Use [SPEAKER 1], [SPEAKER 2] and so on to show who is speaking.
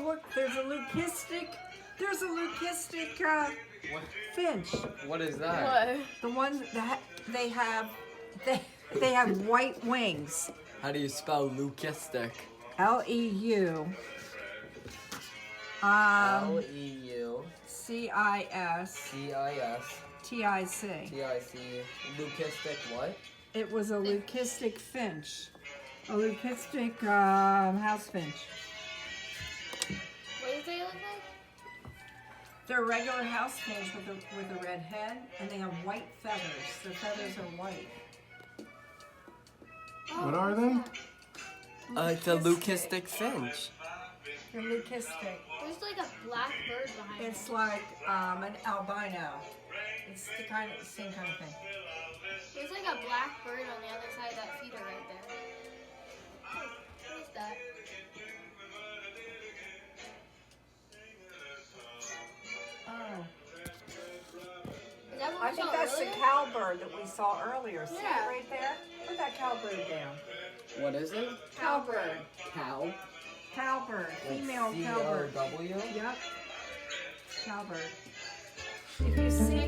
[SPEAKER 1] look, there's a leucistic
[SPEAKER 2] What?
[SPEAKER 1] finch.
[SPEAKER 2] What is that?
[SPEAKER 3] What?
[SPEAKER 1] The ones that they have white wings.
[SPEAKER 2] How do you spell leucistic?
[SPEAKER 1] Leu.
[SPEAKER 2] Leu
[SPEAKER 1] CIS
[SPEAKER 2] CIS
[SPEAKER 1] TIC.
[SPEAKER 2] TIC. Leucistic what?
[SPEAKER 1] It was a leucistic finch. A leucistic house finch.
[SPEAKER 3] What do they look like?
[SPEAKER 1] They're a regular house finch with a red head, and they have white feathers. Their feathers are white.
[SPEAKER 4] What are they?
[SPEAKER 2] It's a leucistic finch.
[SPEAKER 1] They're leucistic.
[SPEAKER 3] There's like a black bird behind
[SPEAKER 1] It's like an albino. It's the same kind of thing.
[SPEAKER 3] There's like a black bird on the other side of that feeder right there. What is that?
[SPEAKER 1] Oh.
[SPEAKER 3] Is that what
[SPEAKER 1] I
[SPEAKER 3] we
[SPEAKER 1] think
[SPEAKER 3] saw
[SPEAKER 1] that's
[SPEAKER 3] earlier?
[SPEAKER 1] the cowbird that we saw earlier. See
[SPEAKER 3] Yeah.
[SPEAKER 1] it right there? Put that cowbird down.
[SPEAKER 2] What is it?
[SPEAKER 1] Cowbird.
[SPEAKER 2] Cow.
[SPEAKER 1] Cowbird. Female
[SPEAKER 2] Like
[SPEAKER 1] cowbird.
[SPEAKER 2] CRW?
[SPEAKER 1] Yep. Cowbird. If you see